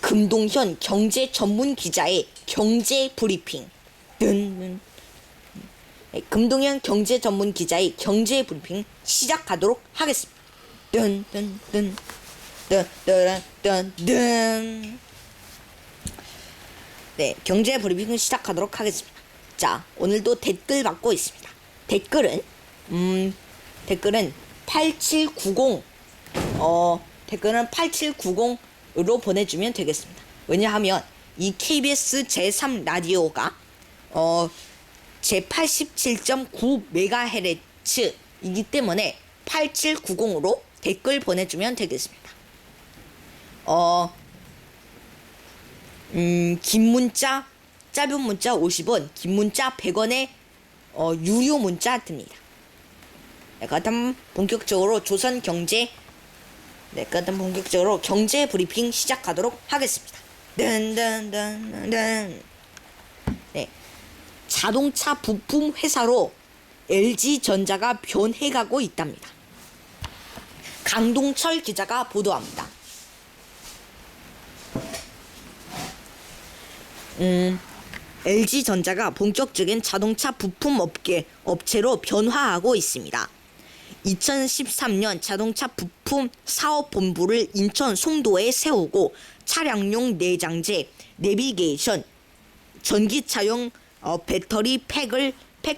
금동현 경제 전문 기자의 경제 브리핑. 금동현 경제 전문 기자의 경제 브리핑 시작하도록 하겠습니다. 네, 경제 브리핑 시작하도록 하겠습니다. 자, 오늘도 댓글 받고 있습니다. 댓글은 8790 댓글은 8790으로 보내주면 되겠습니다. 왜냐하면 이 KBS 제3 라디오가 제 87.9MHz이기 때문에 8790으로 댓글 보내주면 되겠습니다. 긴 문자, 짧은 문자 50원, 긴 문자 100원의 유료 문자 듭니다. 그럼 본격적으로 본격적으로 경제 브리핑 시작하도록 하겠습니다. 네. 자동차 부품 회사로 LG전자가 변해가고 있답니다. 강동철 기자가 보도합니다. LG전자가 본격적인 자동차 부품 업체로 변화하고 있습니다. 2013년 자동차 부품 사업본부를 인천 송도에 세우고 차량용 내장재, 내비게이션, 전기차용 배터리 팩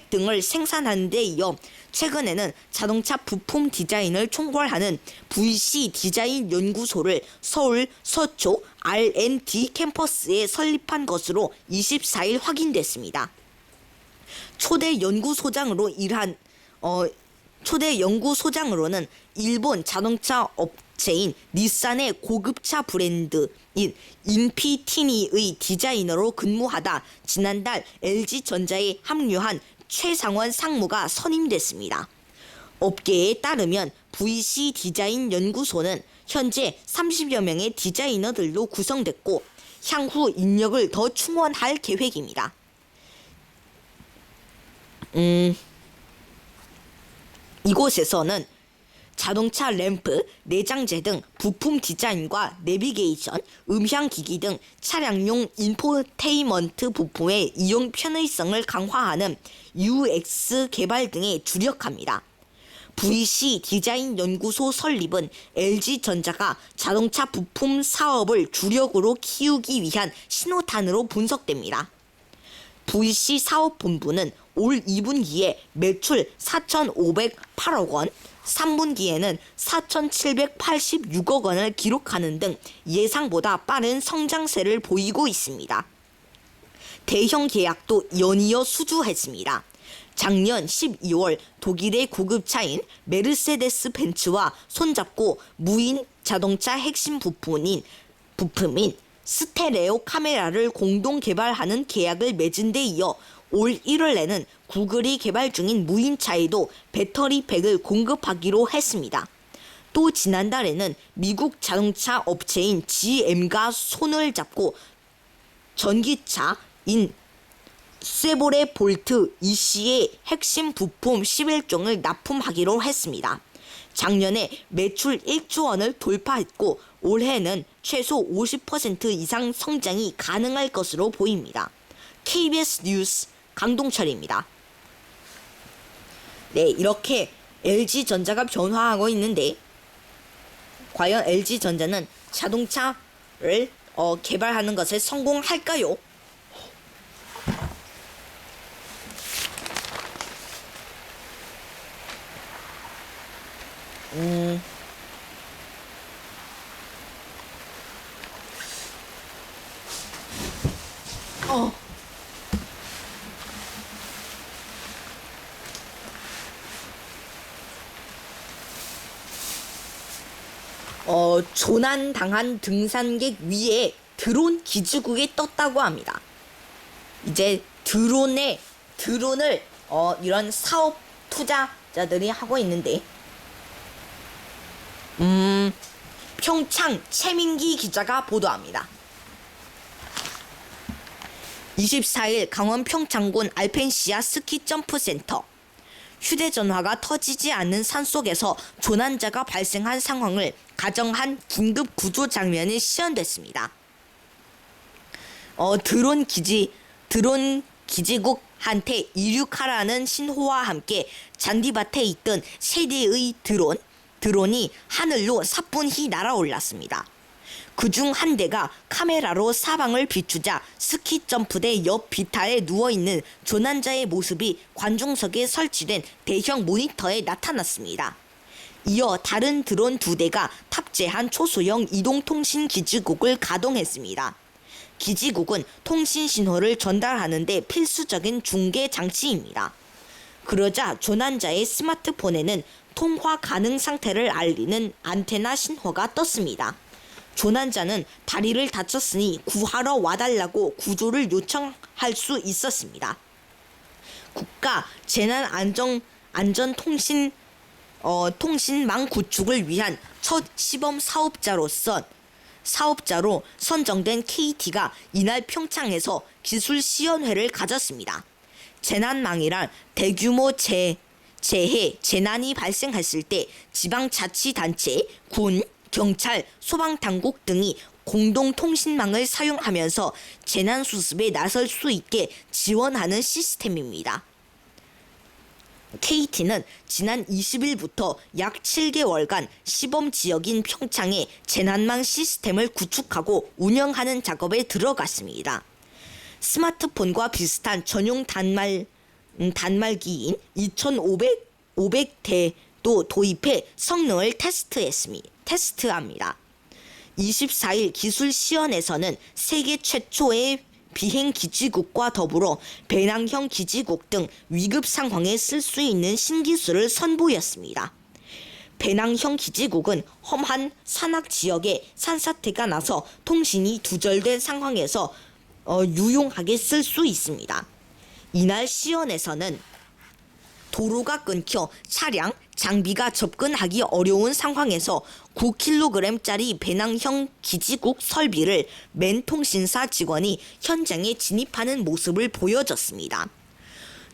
등을 생산하는 데 이어 최근에는 자동차 부품 디자인을 총괄하는 VC 디자인 연구소를 서울 서초 R&D 캠퍼스에 설립한 것으로 24일 확인됐습니다. 초대 연구소장으로는 일본 자동차 업체인 닛산의 고급차 브랜드인 인피티니의 디자이너로 근무하다 지난달 LG전자에 합류한 최상원 상무가 선임됐습니다. 업계에 따르면 VC 디자인 연구소는 현재 30여 명의 디자이너들로 구성됐고 향후 인력을 더 충원할 계획입니다. 이곳에서는 자동차 램프, 내장재 등 부품 디자인과 내비게이션, 음향기기 등 차량용 인포테인먼트 부품의 이용 편의성을 강화하는 UX 개발 등에 주력합니다. VC 디자인 연구소 설립은 LG전자가 자동차 부품 사업을 주력으로 키우기 위한 신호탄으로 분석됩니다. VC 사업본부는 올 2분기에 매출 4,508억 원, 3분기에는 4,786억 원을 기록하는 등 예상보다 빠른 성장세를 보이고 있습니다. 대형 계약도 연이어 수주했습니다. 작년 12월 독일의 고급차인 메르세데스 벤츠와 손잡고 무인 자동차 핵심 부품인 스테레오 카메라를 공동 개발하는 계약을 맺은 데 이어 올 1월에는 구글이 개발 중인 무인차에도 배터리 팩을 공급하기로 했습니다. 또 지난달에는 미국 자동차 업체인 GM과 손을 잡고 전기차인 쉐보레 볼트 EC의 핵심 부품 11종을 납품하기로 했습니다. 작년에 매출 1조 원을 돌파했고 올해는 최소 50% 이상 성장이 가능할 것으로 보입니다. KBS 뉴스 강동철입니다. 네, 이렇게 LG전자가 변화하고 있는데 과연 LG전자는 자동차를 개발하는 것에 성공할까요? 조난당한 등산객 위에 드론 기지국이 떴다고 합니다. 이제 드론을 이런 사업 투자자들이 하고 있는데 평창 최민기 기자가 보도합니다. 24일 강원 평창군 알펜시아 스키 점프센터. 휴대전화가 터지지 않는 산속에서 조난자가 발생한 상황을 가정한 긴급 구조 장면이 시연됐습니다. 드론 기지국한테 이륙하라는 신호와 함께 잔디밭에 있던 세 대의 드론이 하늘로 사뿐히 날아올랐습니다. 그중 한 대가 카메라로 사방을 비추자 스키 점프대 옆 비탈에 누워있는 조난자의 모습이 관중석에 설치된 대형 모니터에 나타났습니다. 이어 다른 드론 2대가 탑재한 초소형 이동통신 기지국을 가동했습니다. 기지국은 통신 신호를 전달하는 데 필수적인 중계 장치입니다. 그러자 조난자의 스마트폰에는 통화 가능 상태를 알리는 안테나 신호가 떴습니다. 조난자는 다리를 다쳤으니 구하러 와달라고 구조를 요청할 수 있었습니다. 국가 통신망 구축을 위한 첫 시범 사업자로 선정된 KT가 이날 평창에서 기술 시연회를 가졌습니다. 재난망이란 대규모 재난이 발생했을 때 지방자치단체, 군, 경찰, 소방당국 등이 공동통신망을 사용하면서 재난수습에 나설 수 있게 지원하는 시스템입니다. KT는 지난 20일부터 약 7개월간 시범지역인 평창에 재난망 시스템을 구축하고 운영하는 작업에 들어갔습니다. 스마트폰과 비슷한 전용 단말기인 2,500대도 도입해 성능을 테스트합니다. 24일 기술시연에서는 세계 최초의 비행기지국과 더불어 배낭형 기지국 등 위급 상황에 쓸 수 있는 신기술을 선보였습니다. 배낭형 기지국은 험한 산악 지역에 산사태가 나서 통신이 두절된 상황에서 유용하게 쓸 수 있습니다. 이날 시연에서는 도로가 끊겨 차량, 장비가 접근하기 어려운 상황에서 9kg짜리 배낭형 기지국 설비를 맨 통신사 직원이 현장에 진입하는 모습을 보여줬습니다.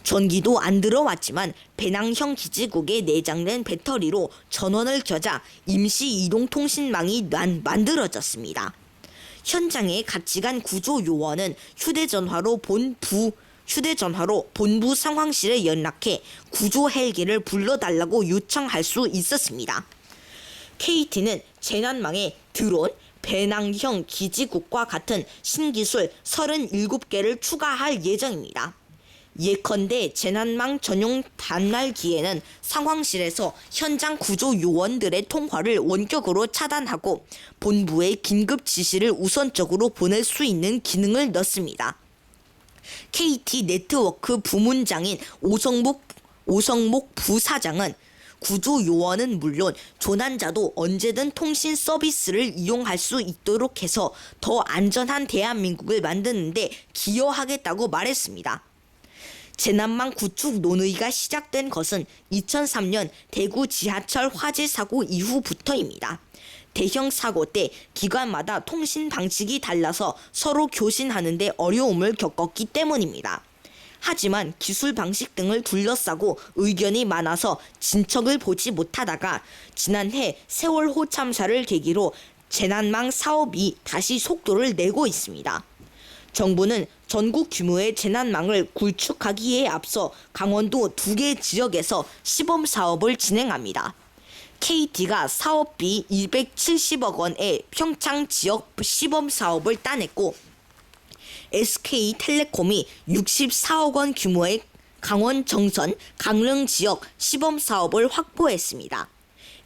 전기도 안 들어왔지만 배낭형 기지국에 내장된 배터리로 전원을 켜자 임시 이동통신망이 만들어졌습니다. 현장에 같이 간 구조 요원은 휴대전화로 본부 상황실에 연락해 구조 헬기를 불러달라고 요청할 수 있었습니다. KT는 재난망에 드론, 배낭형 기지국과 같은 신기술 37개를 추가할 예정입니다. 예컨대 재난망 전용 단말기에는 상황실에서 현장 구조 요원들의 통화를 원격으로 차단하고 본부에 긴급 지시를 우선적으로 보낼 수 있는 기능을 넣습니다. KT 네트워크 부문장인 오성목 부사장은 구조 요원은 물론 조난자도 언제든 통신 서비스를 이용할 수 있도록 해서 더 안전한 대한민국을 만드는 데 기여하겠다고 말했습니다. 재난망 구축 논의가 시작된 것은 2003년 대구 지하철 화재 사고 이후부터입니다. 대형 사고 때 기관마다 통신 방식이 달라서 서로 교신하는 데 어려움을 겪었기 때문입니다. 하지만 기술 방식 등을 둘러싸고 의견이 많아서 진척을 보지 못하다가 지난해 세월호 참사를 계기로 재난망 사업이 다시 속도를 내고 있습니다. 정부는 전국 규모의 재난망을 구축하기에 앞서 강원도 2개 지역에서 시범 사업을 진행합니다. KT가 사업비 270억 원의 평창 지역 시범 사업을 따냈고 SK텔레콤이 64억 원 규모의 강원 정선, 강릉 지역 시범 사업을 확보했습니다.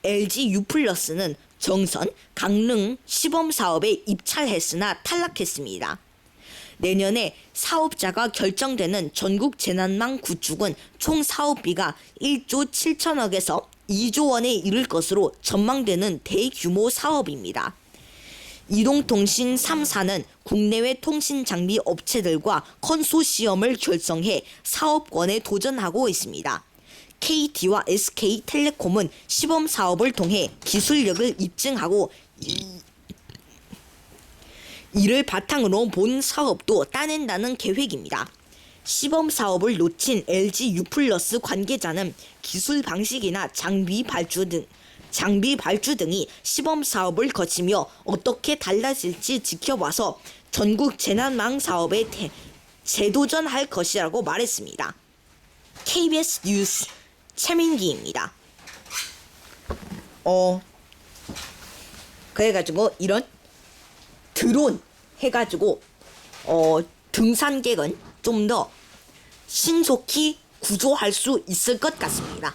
LG유플러스는 정선, 강릉 시범 사업에 입찰했으나 탈락했습니다. 내년에 사업자가 결정되는 전국 재난망 구축은 총 사업비가 1조 7천억에서 2조 원에 이를 것으로 전망되는 대규모 사업입니다. 이동통신 3사는 국내외 통신장비 업체들과 컨소시엄을 결성해 사업권에 도전하고 있습니다. KT와 SK텔레콤은 시범 사업을 통해 기술력을 입증하고 이를 바탕으로 본 사업도 따낸다는 계획입니다. 시범 사업을 놓친 LG U+ 관계자는 기술 방식이나 장비 발주 등이 시범 사업을 거치며 어떻게 달라질지 지켜봐서 전국 재난망 사업에 재도전할 것이라고 말했습니다. KBS 뉴스 최민기입니다. 그래가지고 이런 드론 해가지고 등산객은 좀 더 신속히 구조할 수 있을 것 같습니다.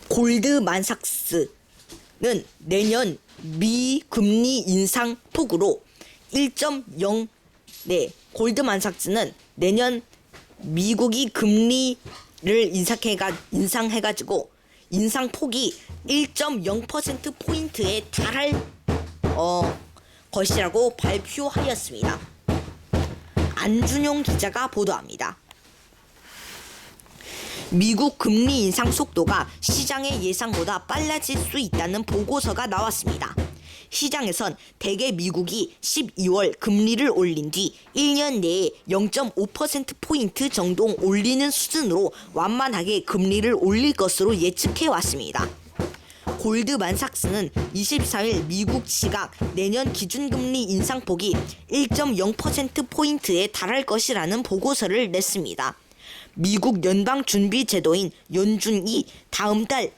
골드만삭스는 내년 미 금리 인상 폭으로 1.0 골드만삭스는 내년 미국이 금리를 인상해가지고 인상폭이 1.0%포인트에 달할 것이라고 발표하였습니다. 안준용 기자가 보도합니다. 미국 금리 인상 속도가 시장의 예상보다 빨라질 수 있다는 보고서가 나왔습니다. 시장에선 대개 미국이 12월 금리를 올린 뒤 1년 내에 0.5%포인트 정도 올리는 수준으로 완만하게 금리를 올릴 것으로 예측해왔습니다. 골드만삭스는 24일 미국 시각 내년 기준금리 인상폭이 1.0%포인트에 달할 것이라는 보고서를 냈습니다. 미국 연방준비제도인 연준이 다음 달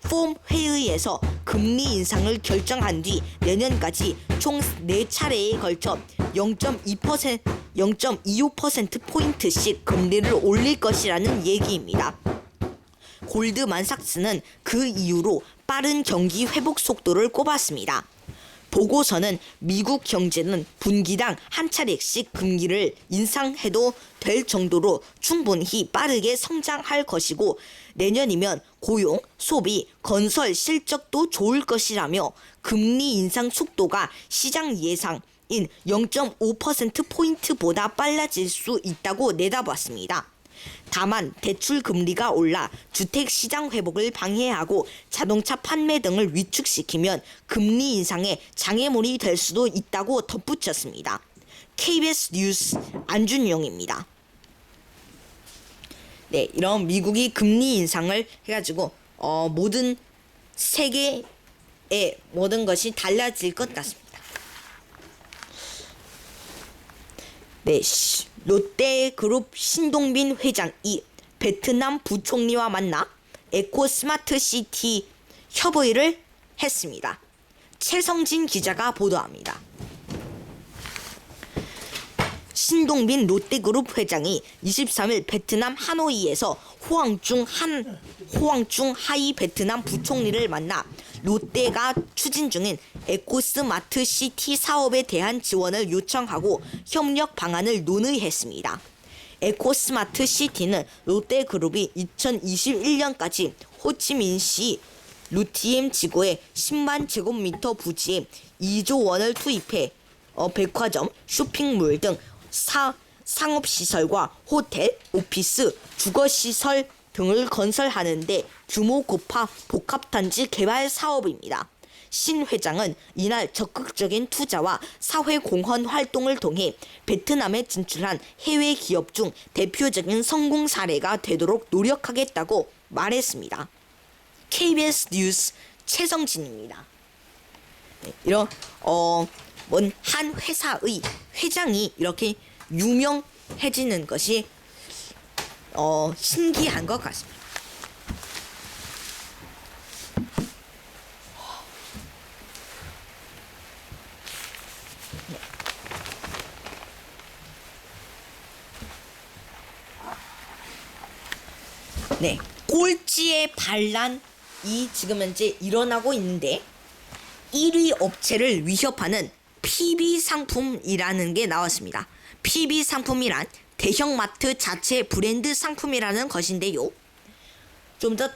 폼 회의에서 금리 인상을 결정한 뒤 내년까지 총 4차례에 걸쳐 0.25%포인트씩 금리를 올릴 것이라는 얘기입니다. 골드만삭스는 그 이후로 빠른 경기 회복 속도를 꼽았습니다. 보고서는 미국 경제는 분기당 한 차례씩 금리를 인상해도 될 정도로 충분히 빠르게 성장할 것이고 내년이면 고용, 소비, 건설 실적도 좋을 것이라며 금리 인상 속도가 시장 예상인 0.5%포인트보다 빨라질 수 있다고 내다봤습니다. 다만 대출 금리가 올라 주택 시장 회복을 방해하고 자동차 판매 등을 위축시키면 금리 인상에 장애물이 될 수도 있다고 덧붙였습니다. KBS 뉴스 안준용입니다. 네, 이런 미국이 금리 인상을 해가지고 모든 세계의 모든 것이 달라질 것 같습니다. 네, 롯데그룹 신동빈 회장이 베트남 부총리와 만나 에코스마트시티 협의를 했습니다. 최성진 기자가 보도합니다. 신동빈 롯데그룹 회장이 23일 베트남 하노이에서 호황중 하이 베트남 부총리를 만나 롯데가 추진 중인 에코스마트시티 사업에 대한 지원을 요청하고 협력 방안을 논의했습니다. 에코스마트시티는 롯데그룹이 2021년까지 호치민시 루티엠 지구의 10만 제곱미터 부지에 2조 원을 투입해 백화점, 쇼핑몰 등 상업시설과 호텔, 오피스, 주거시설 등을 건설하는데 규모 복합단지 개발 사업입니다. 신 회장은 이날 적극적인 투자와 사회공헌 활동을 통해 베트남에 진출한 해외 기업 중 대표적인 성공 사례가 되도록 노력하겠다고 말했습니다. KBS 뉴스 최성진입니다. 네, 이런 한 회사의 회장이 이렇게 유명해지는 것이 신기한 것 같습니다. 네, 꼴찌의 반란이 지금 현재 일어나고 있는데 1위 업체를 위협하는 PB상품이라는 게 나왔습니다. PB상품이란 대형마트 자체 브랜드 상품이라는 것인데요. 좀 더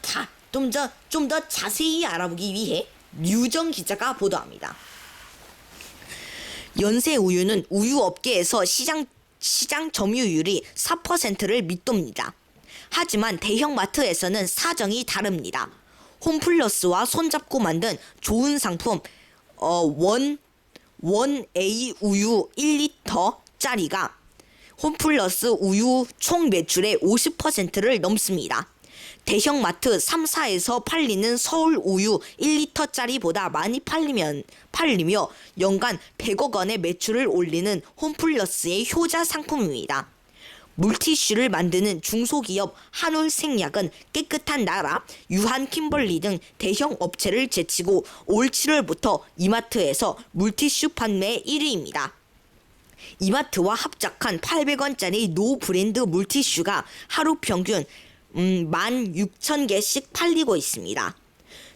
자세히 알아보기 위해 류정 기자가 보도합니다. 연세 우유는 우유 업계에서 시장 점유율이 4%를 밑돕니다. 하지만 대형 마트에서는 사정이 다릅니다. 홈플러스와 손잡고 만든 좋은 상품 원 A 우유 1리터짜리가 홈플러스 우유 총 매출의 50%를 넘습니다. 대형마트 3사에서 팔리는 서울 우유 1리터짜리보다 많이 팔리며 연간 100억 원의 매출을 올리는 홈플러스의 효자 상품입니다. 물티슈를 만드는 중소기업 한올생약은 깨끗한 나라, 유한킴벌리 등 대형 업체를 제치고 올 7월부터 이마트에서 물티슈 판매 1위입니다. 이마트와 합작한 800원짜리 노 브랜드 물티슈가 하루 평균 16,000개씩 팔리고 있습니다.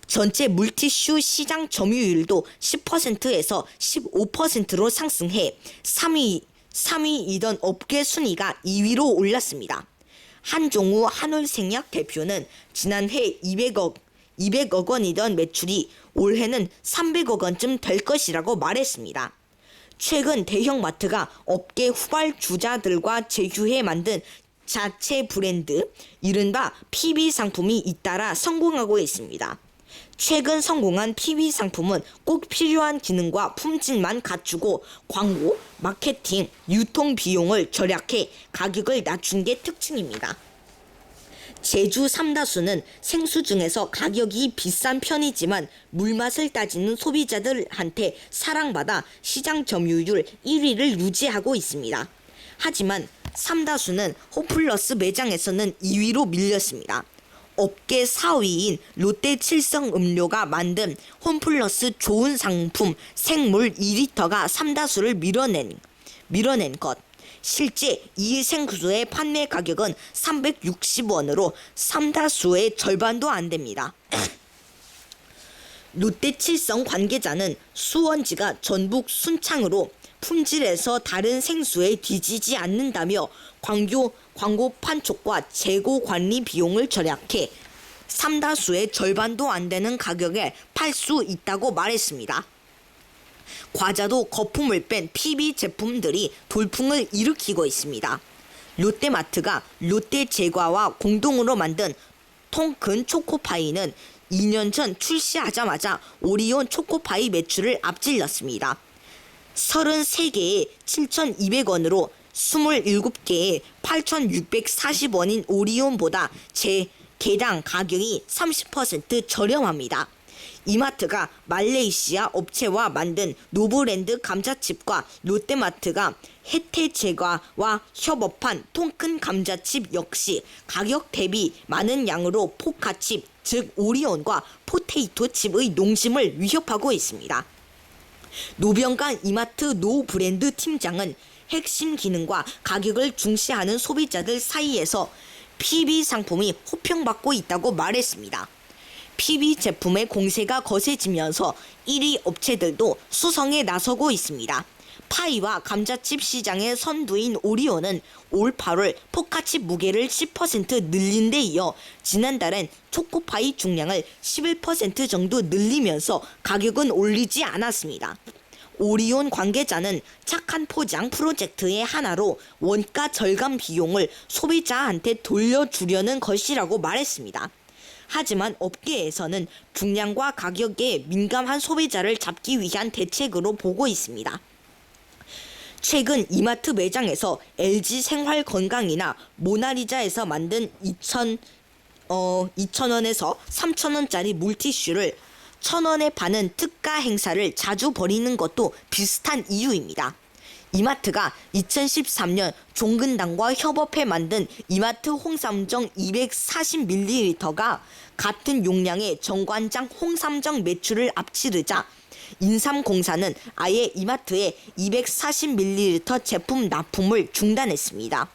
전체 물티슈 시장 점유율도 10%에서 15%로 상승해 3위이던 업계 순위가 2위로 올랐습니다. 한종우 한올생약 대표는 지난해 200억 원이던 매출이 올해는 300억 원쯤 될 것이라고 말했습니다. 최근 대형마트가 업계 후발주자들과 제휴해 만든 자체 브랜드, 이른바 PB 상품이 잇따라 성공하고 있습니다. 최근 성공한 PB 상품은 꼭 필요한 기능과 품질만 갖추고 광고, 마케팅, 유통 비용을 절약해 가격을 낮춘 게 특징입니다. 제주 삼다수는 생수 중에서 가격이 비싼 편이지만 물맛을 따지는 소비자들한테 사랑받아 시장 점유율 1위를 유지하고 있습니다. 하지만 삼다수는 홈플러스 매장에서는 2위로 밀렸습니다. 업계 4위인 롯데칠성음료가 만든 홈플러스 좋은 상품 생물 2리터가 삼다수를 밀어낸 것. 실제 이 생수의 판매 가격은 360원으로 삼다수의 절반도 안 됩니다. 롯데칠성 관계자는 수원지가 전북 순창으로 품질에서 다른 생수에 뒤지지 않는다며 광고 판촉과 재고 관리 비용을 절약해 삼다수의 절반도 안 되는 가격에 팔 수 있다고 말했습니다. 과자도 거품을 뺀 PB 제품들이 돌풍을 일으키고 있습니다. 롯데마트가 롯데제과와 공동으로 만든 통큰 초코파이는 2년 전 출시하자마자 오리온 초코파이 매출을 앞질렀습니다. 33개에 7,200원으로 27개에 8,640원인 오리온보다 개당 가격이 30% 저렴합니다. 이마트가 말레이시아 업체와 만든 노브랜드 감자칩과 롯데마트가 혜태제과와 협업한 통큰 감자칩 역시 가격 대비 많은 양으로 포카칩, 즉 오리온과 포테이토 칩의 농심을 위협하고 있습니다. 노병관 이마트 노 브랜드 팀장은 핵심 기능과 가격을 중시하는 소비자들 사이에서 PB 상품이 호평받고 있다고 말했습니다. PB 제품의 공세가 거세지면서 1위 업체들도 수성에 나서고 있습니다. 파이와 감자칩 시장의 선두인 오리온은 올 8월 포카칩 무게를 10% 늘린 데 이어 지난달엔 초코파이 중량을 11% 정도 늘리면서 가격은 올리지 않았습니다. 오리온 관계자는 착한 포장 프로젝트의 하나로 원가 절감 비용을 소비자한테 돌려주려는 것이라고 말했습니다. 하지만 업계에서는 중량과 가격에 민감한 소비자를 잡기 위한 대책으로 보고 있습니다. 최근 이마트 매장에서 LG 생활건강이나 모나리자에서 만든 2,000원에서 3,000원짜리 물티슈를 1,000원에 파는 특가 행사를 자주 벌이는 것도 비슷한 이유입니다. 이마트가 2013년 종근당과 협업해 만든 이마트 홍삼정 240ml가 같은 용량의 정관장 홍삼정 매출을 앞지르자 인삼공사는 아예 이마트에 240ml 제품 납품을 중단했습니다.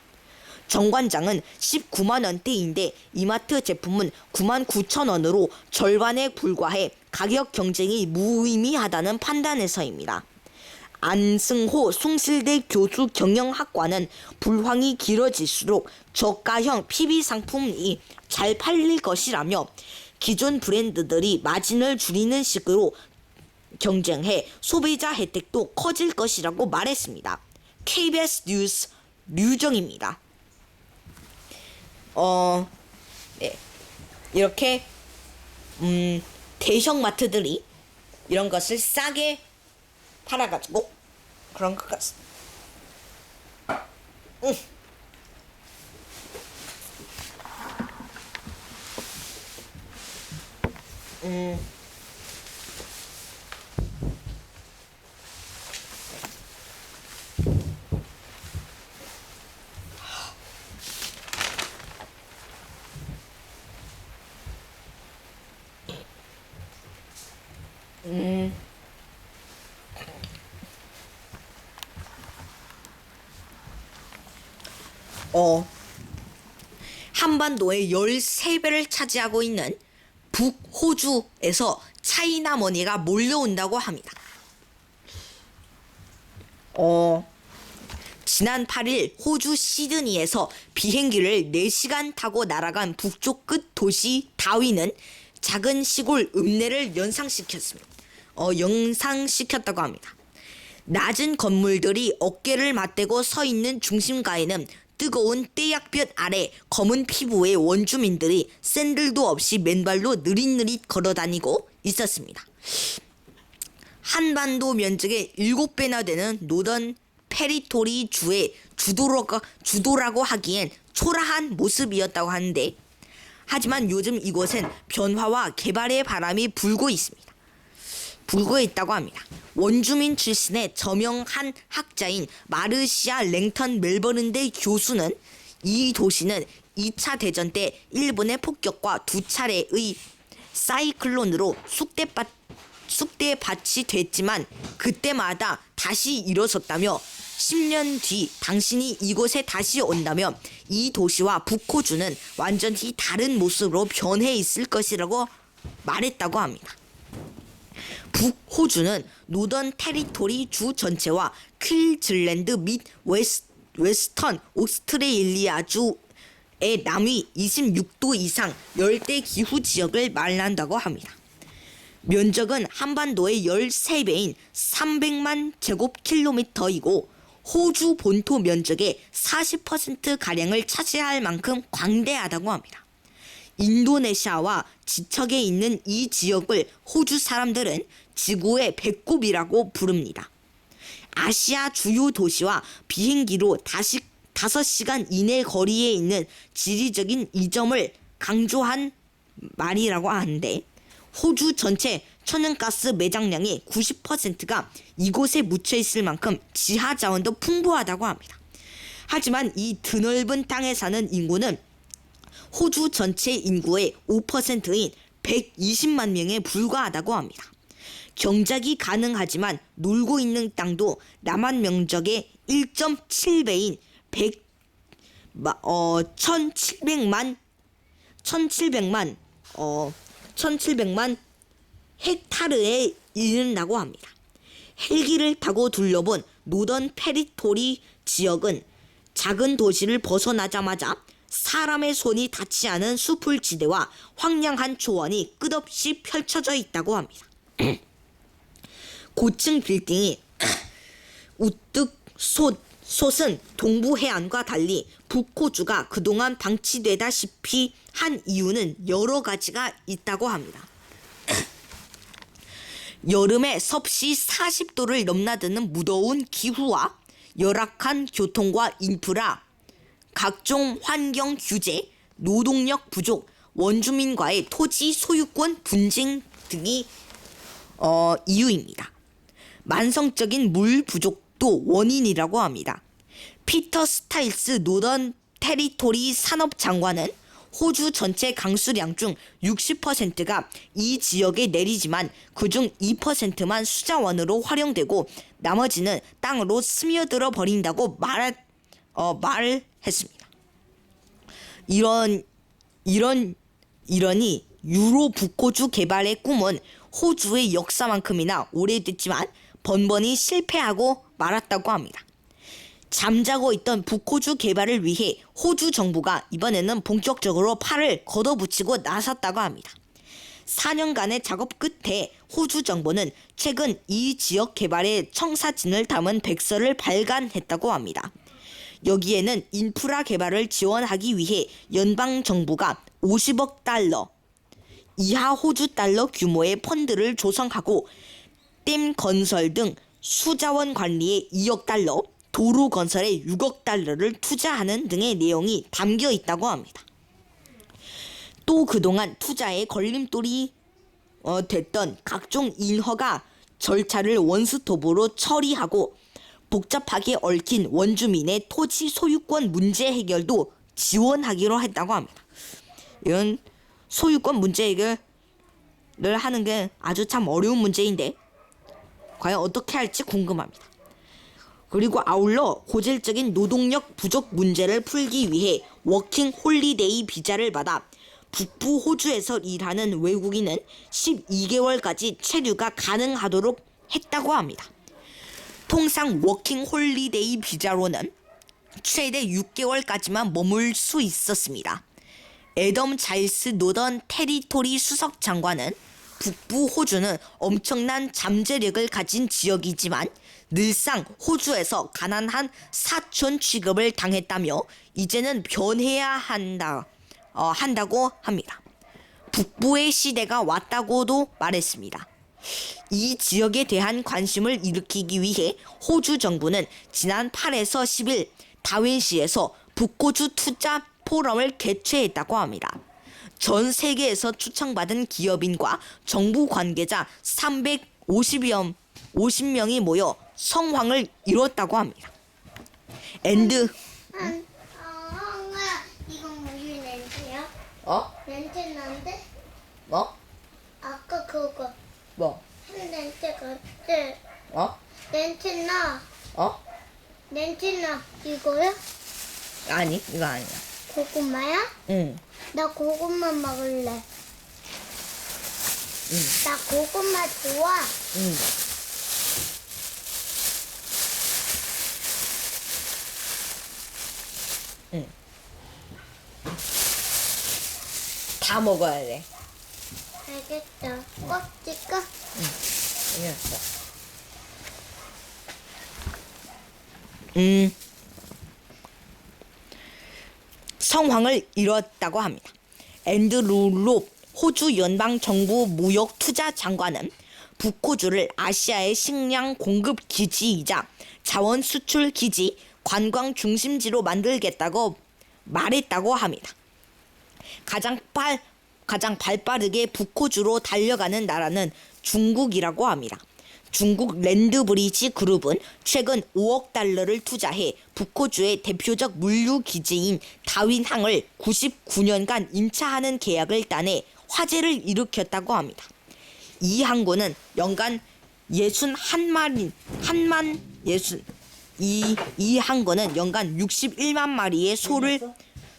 정관장은 19만원대인데 이마트 제품은 99,000원으로 절반에 불과해 가격 경쟁이 무의미하다는 판단에서입니다. 안승호 숭실대 교수 경영학과는 불황이 길어질수록 저가형 PB 상품이 잘 팔릴 것이라며 기존 브랜드들이 마진을 줄이는 식으로 경쟁해 소비자 혜택도 커질 것이라고 말했습니다. KBS 뉴스 류정입니다. 네. 이렇게 대형마트들이 이런 것을 싸게 팔아가지고 그런 것 같습니다. 한반도의 13배를 차지하고 있는 북호주에서 차이나머니가 몰려온다고 합니다. 지난 8일 호주 시드니에서 비행기를 4시간 타고 날아간 북쪽 끝 도시 다윈은 작은 시골 읍내를 연상시켰다고 합니다. 낮은 건물들이 어깨를 맞대고 서 있는 중심가에는 뜨거운 떼약볕 아래 검은 피부의 원주민들이 샌들도 없이 맨발로 느릿느릿 걸어다니고 있었습니다. 한반도 면적의 7배나 되는 노던 테리토리 주의 주도라고 하기엔 초라한 모습이었다고 하는데, 하지만 요즘 이곳은 변화와 개발의 바람이 불고 있다고 합니다. 원주민 출신의 저명한 학자인 마르시아 랭턴 멜버른대 교수는 이 도시는 2차 대전 때 일본의 폭격과 2차례의 사이클론으로 쑥대밭이 됐지만 그때마다 다시 일어섰다며, 10년 뒤 당신이 이곳에 다시 온다면 이 도시와 북호주는 완전히 다른 모습으로 변해 있을 것이라고 말했다고 합니다. 북호주는 노던 테리토리 주 전체와 퀸즐랜드 및 웨스턴 오스트레일리아 주의 남위 26도 이상 열대 기후 지역을 말한다고 합니다. 면적은 한반도의 13배인 300만 제곱킬로미터이고 호주 본토 면적의 40%가량을 차지할 만큼 광대하다고 합니다. 인도네시아와 지척에 있는 이 지역을 호주 사람들은 지구의 배꼽이라고 부릅니다. 아시아 주요 도시와 비행기로 5시간 이내 거리에 있는 지리적인 이점을 강조한 말이라고 하는데, 호주 전체 천연가스 매장량의 90%가 이곳에 묻혀 있을 만큼 지하 자원도 풍부하다고 합니다. 하지만 이 드넓은 땅에 사는 인구는 호주 전체 인구의 5%인 120만 명에 불과하다고 합니다. 경작이 가능하지만 놀고 있는 땅도 남한 면적의 1.7배인 1700만 헥타르에 이른다고 합니다. 헬기를 타고 둘러본 노던 테리토리 지역은 작은 도시를 벗어나자마자 사람의 손이 닿지 않은 수풀지대와 황량한 초원이 끝없이 펼쳐져 있다고 합니다. 고층 빌딩이 우뚝 솟은 동부 해안과 달리 북호주가 그동안 방치되다시피 한 이유는 여러 가지가 있다고 합니다. 여름에 섭씨 40도를 넘나드는 무더운 기후와 열악한 교통과 인프라, 각종 환경 규제, 노동력 부족, 원주민과의 토지 소유권 분쟁 등이 이유입니다. 만성적인 물 부족도 원인이라고 합니다. 피터 스타일스 노던 테리토리 산업장관은 호주 전체 강수량 중 60%가 이 지역에 내리지만 그중 2%만 수자원으로 활용되고 나머지는 땅으로 스며들어 버린다고 말했습니다. 이러니 유로 북호주 개발의 꿈은 호주의 역사만큼이나 오래됐지만 번번이 실패하고 말았다고 합니다. 잠자고 있던 북호주 개발을 위해 호주 정부가 이번에는 본격적으로 팔을 걷어붙이고 나섰다고 합니다. 4년간의 작업 끝에 호주 정부는 최근 이 지역 개발의 청사진을 담은 백서를 발간했다고 합니다. 여기에는 인프라 개발을 지원하기 위해 연방 정부가 50억 달러 이하 호주 달러 규모의 펀드를 조성하고 댐 건설 등 수자원 관리에 2억 달러, 도로 건설에 6억 달러를 투자하는 등의 내용이 담겨 있다고 합니다. 또 그동안 투자에 걸림돌이 됐던 각종 인허가 절차를 원스톱으로 처리하고 복잡하게 얽힌 원주민의 토지 소유권 문제 해결도 지원하기로 했다고 합니다. 이런 소유권 문제 해결을 하는 게 아주 참 어려운 문제인데 과연 어떻게 할지 궁금합니다. 그리고 아울러 고질적인 노동력 부족 문제를 풀기 위해 워킹 홀리데이 비자를 받아 북부 호주에서 일하는 외국인은 12개월까지 체류가 가능하도록 했다고 합니다. 통상 워킹 홀리데이 비자로는 최대 6개월까지만 머물 수 있었습니다. 애덤 자일스 노던 테리토리 수석 장관은 북부 호주는 엄청난 잠재력을 가진 지역이지만 늘상 호주에서 가난한 사촌 취급을 당했다며 이제는 변해야 한다고 합니다. 북부의 시대가 왔다고도 말했습니다. 이 지역에 대한 관심을 일으키기 위해 호주 정부는 지난 8에서 10일 다윈시에서 북호주 투자 포럼을 개최했다고 합니다. 전 세계에서 초청받은 기업인과 정부 관계자 350명이 모여 성황을 이뤘다고 합니다. 앤드 형아, 이건 무슨 렌즈야? 렌즈 난데? 뭐? 아까 그거 뭐? 한 렌즈 같지? 어? 렌즈나 어? 렌즈나 이거야? 아니 이거 아니야. 고구마야? 응. 나 고구마 먹을래. 나 고구마 좋아. 응. 응. 다 먹어야 돼. 알겠어. 껍질까? 알겠어. 성황을 이뤘다고 합니다. 앤드루 롭 호주 연방정부 무역투자장관은 북호주를 아시아의 식량 공급 기지이자 자원 수출 기지, 관광 중심지로 만들겠다고 말했다고 합니다. 가장 발빠르게 북호주로 달려가는 나라는 중국이라고 합니다. 중국 랜드브리지 그룹은 최근 5억 달러를 투자해 북호주의 대표적 물류 기지인 다윈항을 99년간 임차하는 계약을 따내 화제를 일으켰다고 합니다. 이 항구는 연간 61만 이 항구는 연간 61만 마리의 소를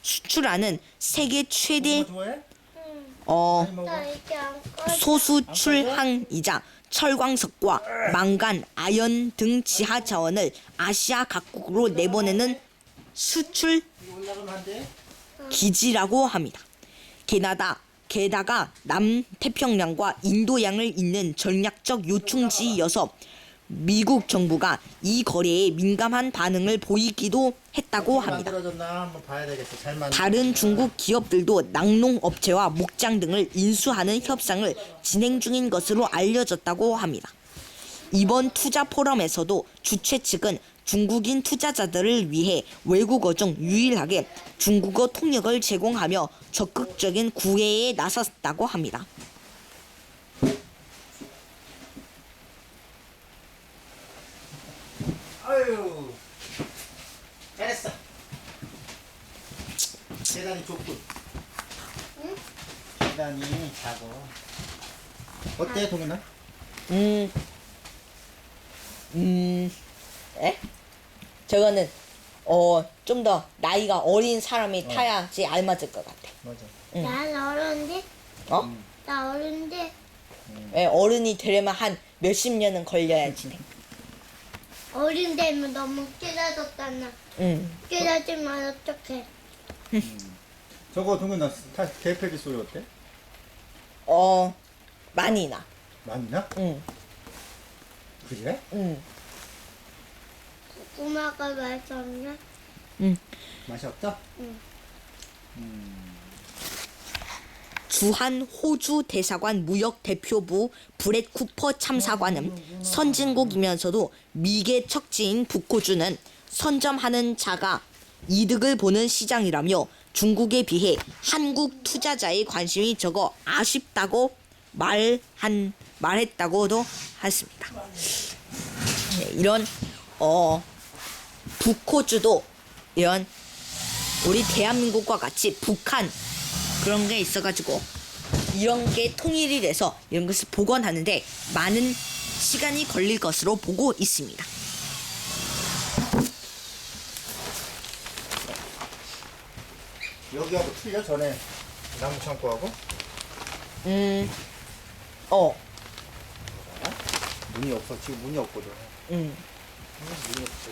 수출하는 세계 최대 나 이제 안 꺼져. 소수출항이자 철광석과 망간, 아연 등 지하 자원을 아시아 각국으로 내보내는 수출 기지라고 합니다. 게다가 남태평양과 인도양을 잇는 전략적 요충지여서 미국 정부가 이 거래에 민감한 반응을 보이기도 했다고 합니다. 다른 중국 기업들도 낙농업체와 목장 등을 인수하는 협상을 진행 중인 것으로 알려졌다고 합니다. 이번 투자 포럼에서도 주최 측은 중국인 투자자들을 위해 외국어 중 유일하게 중국어 통역을 제공하며 적극적인 구애에 나섰다고 합니다. 아유, 잘했어. 계단이 좁군. 응? 계단이 작아. 어때, 동현아? 저거는 좀 더 나이가 어린 사람이 타야지 알맞을 것 같아. 맞아. 난 어른데? 어? 나 어른데? 왜 어른이 되려면 한 몇십 년은 걸려야지. 어른 되면 너무 깨닫았잖아. 깨닫으면 어떡해. 저거 동현아, 계획표기 소리 어때? 많이 나. 많이 나? 응. 그래? 응. 고구마가 맛있었나? 응. 맛이 없다? 응. 주한 호주 대사관 무역 대표부 브렛 쿠퍼 참사관은 선진국이면서도 미개 척지인 북호주는 선점하는 자가 이득을 보는 시장이라며 중국에 비해 한국 투자자의 관심이 적어 아쉽다고 말했다고도 했습니다. 네, 이런 북호주도 이런 우리 대한민국과 같이 북한 그런 게 있어가지고 이런 게 통일이 돼서 이런 것을 복원하는데 많은 시간이 걸릴 것으로 보고 있습니다. 여기하고 틀려? 전에 나무 창고하고? 문이 없어. 지금 문이 없거든. 문이 없어.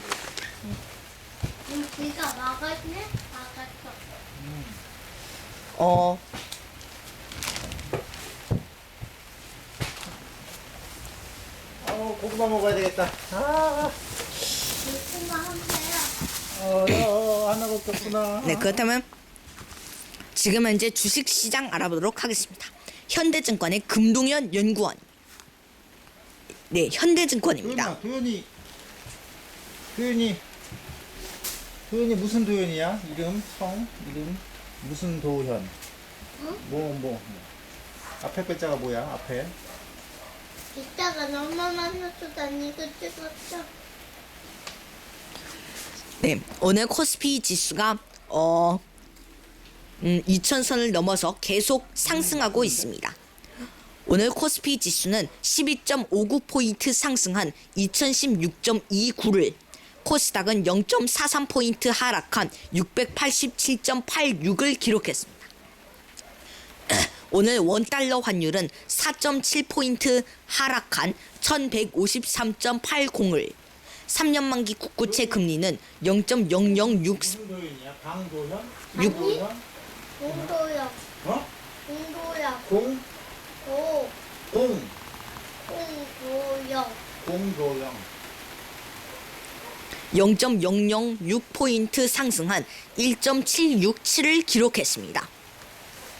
네가 막았네? 막았어. 고구마 먹어야 되겠다. 고구마 한 개야. 하나밖에 없구나. 네, 그렇다면 지금 현재 주식시장 알아보도록 하겠습니다. 현대증권의 금동현 연구원. 네, 현대증권입니다. 도현이 무슨 도현이야? 이름, 성, 이름 무슨 도현? 뭐. 앞에 글자가 뭐야? 앞에? 이따가 엄마 만나서 다니고 찍었어. 네, 오늘 코스피 지수가 2000선을 넘어서 계속 상승하고 있습니다. 오늘 코스피 지수는 12.59포인트 상승한 2016.29를, 코스닥은 0.43포인트 하락한 687.86을 기록했습니다. 오늘 원달러 환율은 4.7포인트 하락한 1153.80을, 3년 만기 국고채 금리는 0.006 무슨 도현이야? 방도현? 아니. 도현? 공도역. 어? 공도역. 공? 공도역. 공도영. 0.006포인트 상승한 1.767을 기록했습니다.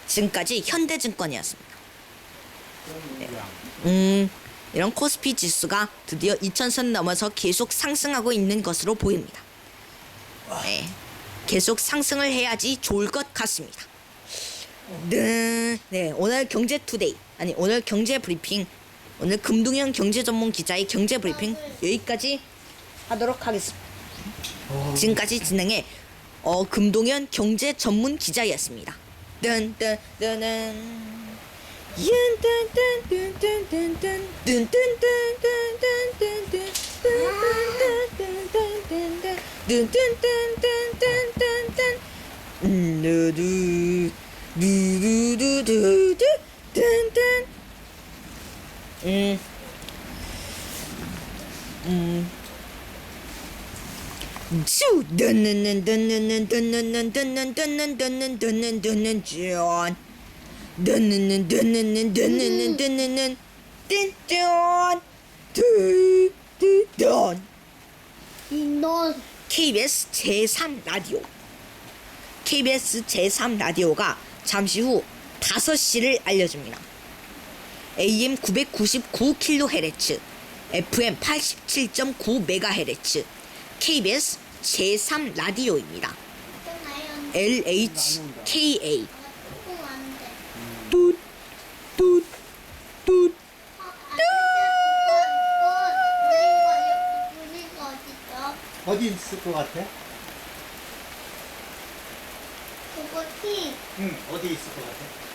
지금까지 현대증권이었습니다. 이런 코스피 지수가 드디어 2000선 넘어서 계속 상승하고 있는 것으로 보입니다. 네, 계속 상승을 해야지 좋을 것 같습니다. 네, 오늘 경제투데이, 아니 오늘 경제브리핑, 오늘 금동현 경제전문 기자의 경제브리핑 여기까지 하도록 하겠습니다. 지금까지 진행해 금동현 경제전문 기자였습니다. 인돈. KBS 제3라디오. KBS 제3라디오가 잠시 후 5시를 알려줍니다. AM 999kHz, FM 87.9MHz, KBS 제3라디오입니다. LHKA. 뚜, 뚜, 뚜. 어디 있을 것 같아? 그거 티. 응, 어디 있을 것 같아?